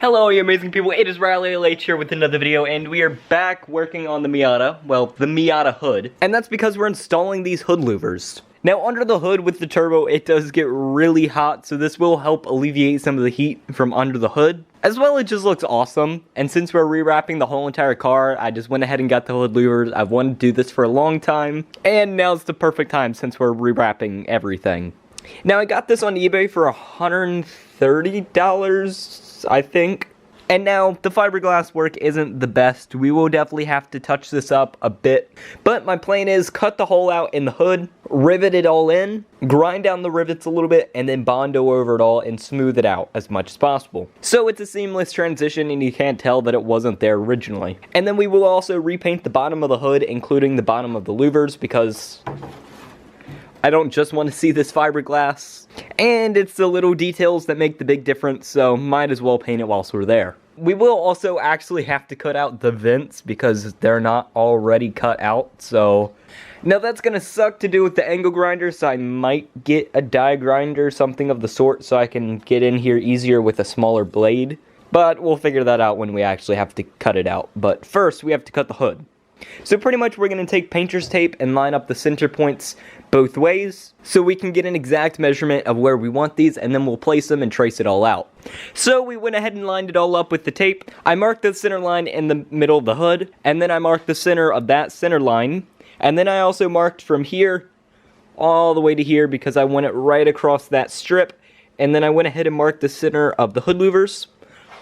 Hello, you amazing people, it is Riley LH here with another video, and we are back working on the Miata, well, the Miata hood. And that's because we're installing these hood louvers. Now, under the hood with the turbo, it does get really hot, so this will help alleviate some of the heat from under the hood. As well, it just looks awesome, and since we're rewrapping the whole entire car, I just went ahead and got the hood louvers. I've wanted to do this for a long time, and now's the perfect time since we're rewrapping everything. Now, I got this on eBay for $130, I think. And now, the fiberglass work isn't the best. We will definitely have to touch this up a bit. But my plan is cut the hole out in the hood, rivet it all in, grind down the rivets a little bit, and then bondo over it all and smooth it out as much as possible. So it's a seamless transition and you can't tell that it wasn't there originally. And then we will also repaint the bottom of the hood, including the bottom of the louvers, because I don't just want to see this fiberglass. And it's the little details that make the big difference, so might as well paint it whilst we're there. We will also actually have to cut out the vents because they're not already cut out, so now that's gonna suck to do with the angle grinder, so I might get a die grinder, something of the sort, so I can get in here easier with a smaller blade. But we'll figure that out when we actually have to cut it out. But first, we have to cut the hood. So pretty much we're going to take painter's tape and line up the center points both ways so we can get an exact measurement of where we want these, and then we'll place them and trace it all out. So we went ahead and lined it all up with the tape. I marked the center line in the middle of the hood, and then I marked the center of that center line, and then I also marked from here all the way to here because I want it right across that strip, and then I went ahead and marked the center of the hood louvers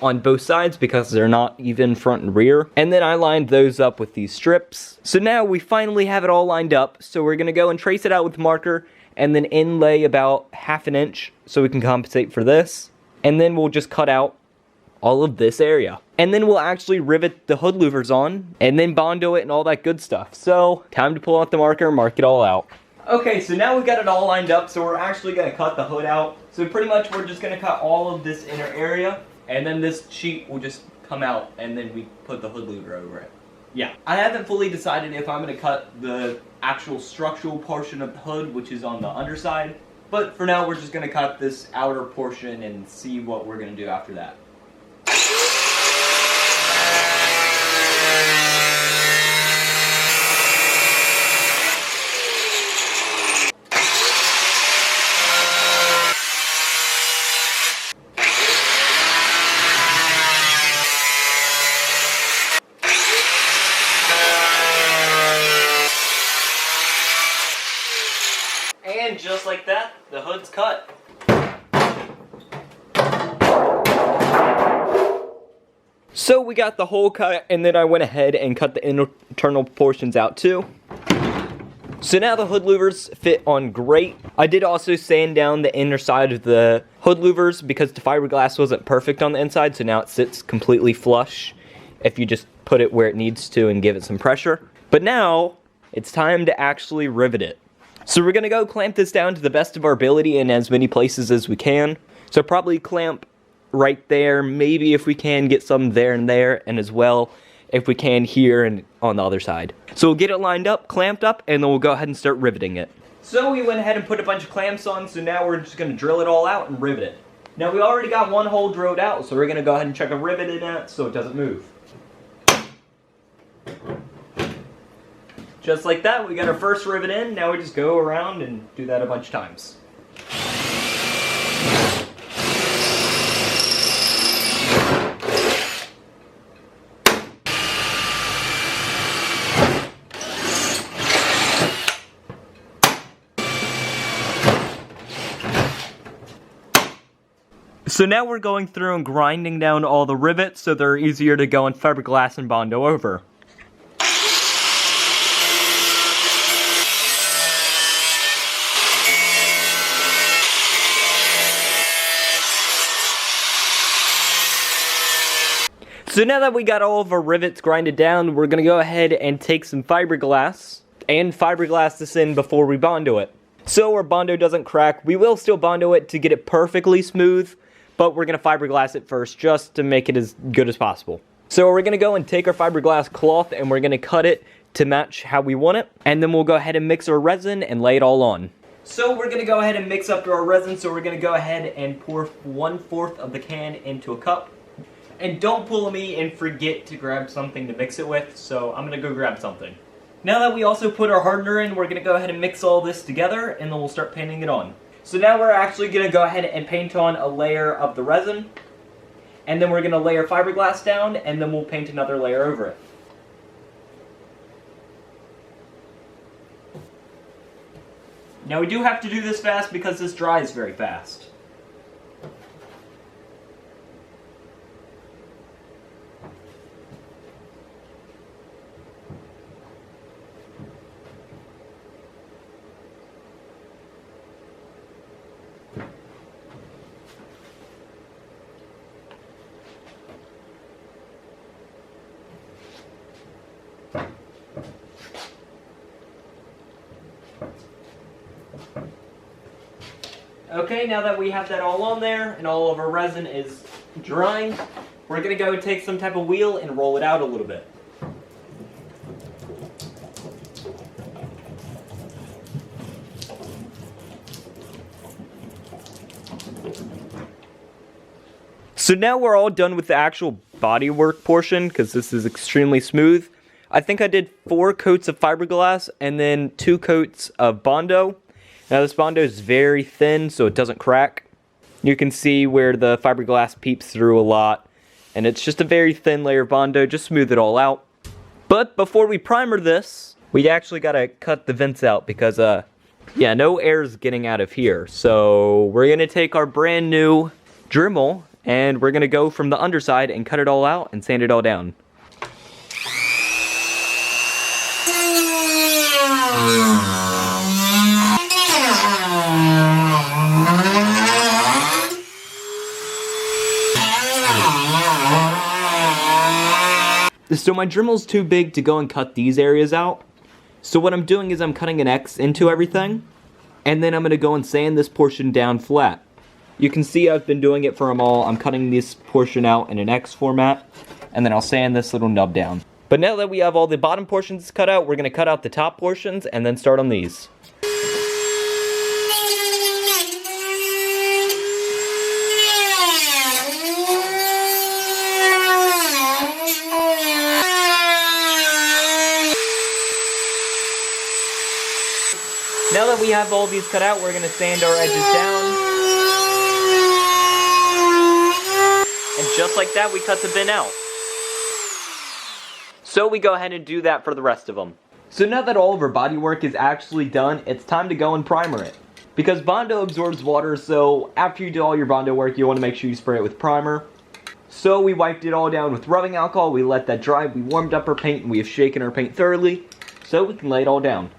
on both sides because they're not even front and rear. And then I lined those up with these strips. So now we finally have it all lined up. So we're gonna go and trace it out with marker and then inlay about ½ an inch so we can compensate for this. And then we'll just cut out all of this area. And then we'll actually rivet the hood louvers on and then bondo it and all that good stuff. So time to pull out the marker and mark it all out. Okay, so now we've got it all lined up. So we're actually gonna cut the hood out. So pretty much we're just gonna cut all of this inner area. And then this sheet will just come out, and then we put the hood louver over it. Yeah. I haven't fully decided if I'm going to cut the actual structural portion of the hood, which is on the underside. But for now, we're just going to cut this outer portion and see what we're going to do after that. And just like that, the hood's cut. So we got the hole cut, and then I went ahead and cut the internal portions out too. So now the hood louvers fit on great. I did also sand down the inner side of the hood louvers because the fiberglass wasn't perfect on the inside, so now it sits completely flush if you just put it where it needs to and give it some pressure. But now, it's time to actually rivet it. So we're gonna go clamp this down to the best of our ability in as many places as we can. So probably clamp right there, maybe if we can get some there, and as well if we can here and on the other side. So we'll get it lined up, clamped up, and then we'll go ahead and start riveting it. So we went ahead and put a bunch of clamps on, so now we're just gonna drill it all out and rivet it. Now we already got one hole drilled out, so we're gonna go ahead and check a rivet in it so it doesn't move. Just like that, we got our first rivet in. Now we just go around and do that a bunch of times. So now we're going through and grinding down all the rivets so they're easier to go in fiberglass and bondo over. So now that we got all of our rivets grinded down, we're going to go ahead and take some fiberglass and fiberglass this in before we bondo it. So our bondo doesn't crack. We will still bondo it to get it perfectly smooth, but we're going to fiberglass it first just to make it as good as possible. So we're going to go and take our fiberglass cloth and we're going to cut it to match how we want it. And then we'll go ahead and mix our resin and lay it all on. So we're going to go ahead and mix up our resin. So we're going to go ahead and pour 1/4 of the can into a cup. And don't pull me and forget to grab something to mix it with, so I'm gonna go grab something. Now that we also put our hardener in, we're gonna go ahead and mix all this together, and then we'll start painting it on. So now we're actually gonna go ahead and paint on a layer of the resin, and then we're gonna layer fiberglass down, and then we'll paint another layer over it. Now we do have to do this fast because this dries very fast. Okay, now that we have that all on there and all of our resin is drying, we're going to go take some type of wheel and roll it out a little bit. So now we're all done with the actual bodywork portion because this is extremely smooth. I think I did 4 coats of fiberglass and then 2 coats of bondo. Now this bondo is very thin so it doesn't crack. You can see where the fiberglass peeps through a lot. And it's just a very thin layer of bondo, just smooth it all out. But before we primer this, we actually gotta cut the vents out because yeah, no air's getting out of here. So we're gonna take our brand new Dremel and we're gonna go from the underside and cut it all out and sand it all down. So my Dremel's too big to go and cut these areas out. So what I'm doing is I'm cutting an X into everything. And then I'm going to go and sand this portion down flat. You can see I've been doing it for them all. I'm cutting this portion out in an X format. And then I'll sand this little nub down. But now that we have all the bottom portions cut out, we're going to cut out the top portions and then start on these. Now that we have all these cut out, we're going to sand our edges down. And just like that, we cut the bin out. So we go ahead and do that for the rest of them. So now that all of our bodywork is actually done, it's time to go and primer it. Because bondo absorbs water, so after you do all your bondo work, you want to make sure you spray it with primer. So we wiped it all down with rubbing alcohol, we let that dry, we warmed up our paint, and we have shaken our paint thoroughly, so we can lay it all down.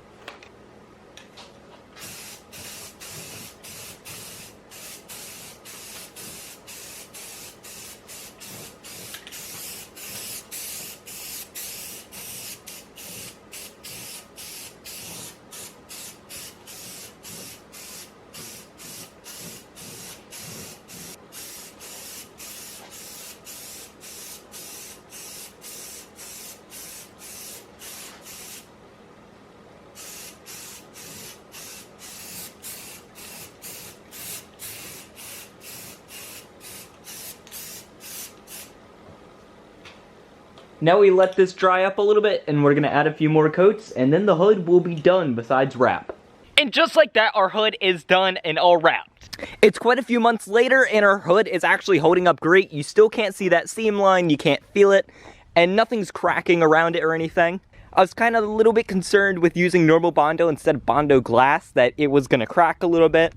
Now we let this dry up a little bit and we're gonna add a few more coats and then the hood will be done besides wrap. And just like that, our hood is done and all wrapped. It's quite a few months later and our hood is actually holding up great. You still can't see that seam line, you can't feel it, and nothing's cracking around it or anything. I was kind of a little bit concerned with using normal bondo instead of bondo glass that it was gonna crack a little bit,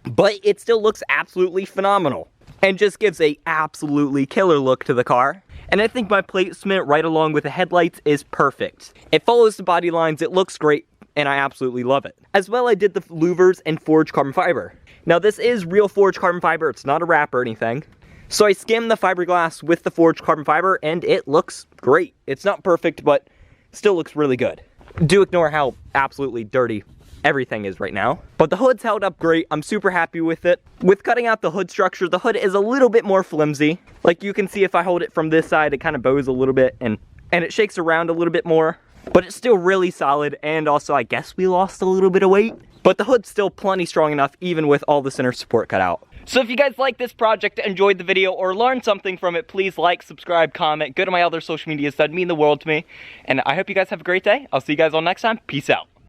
but it still looks absolutely phenomenal and just gives a absolutely killer look to the car. And I think my placement right along with the headlights is perfect. It follows the body lines, it looks great, and I absolutely love it. As well, I did the louvers and forged carbon fiber. Now this is real forged carbon fiber, it's not a wrap or anything. So I skimmed the fiberglass with the forged carbon fiber and it looks great. It's not perfect, but still looks really good. Do ignore how absolutely dirty everything is right now. But the hood's held up great. I'm super happy with it. With cutting out the hood structure, the hood is a little bit more flimsy. Like you can see if I hold it from this side, it kind of bows a little bit and it shakes around a little bit more. But it's still really solid, and also I guess we lost a little bit of weight. But the hood's still plenty strong enough even with all the center support cut out. So if you guys like this project, enjoyed the video, or learned something from it, please like, subscribe, comment, go to my other social medias. That'd mean the world to me. And I hope you guys have a great day. I'll see you guys all next time. Peace out.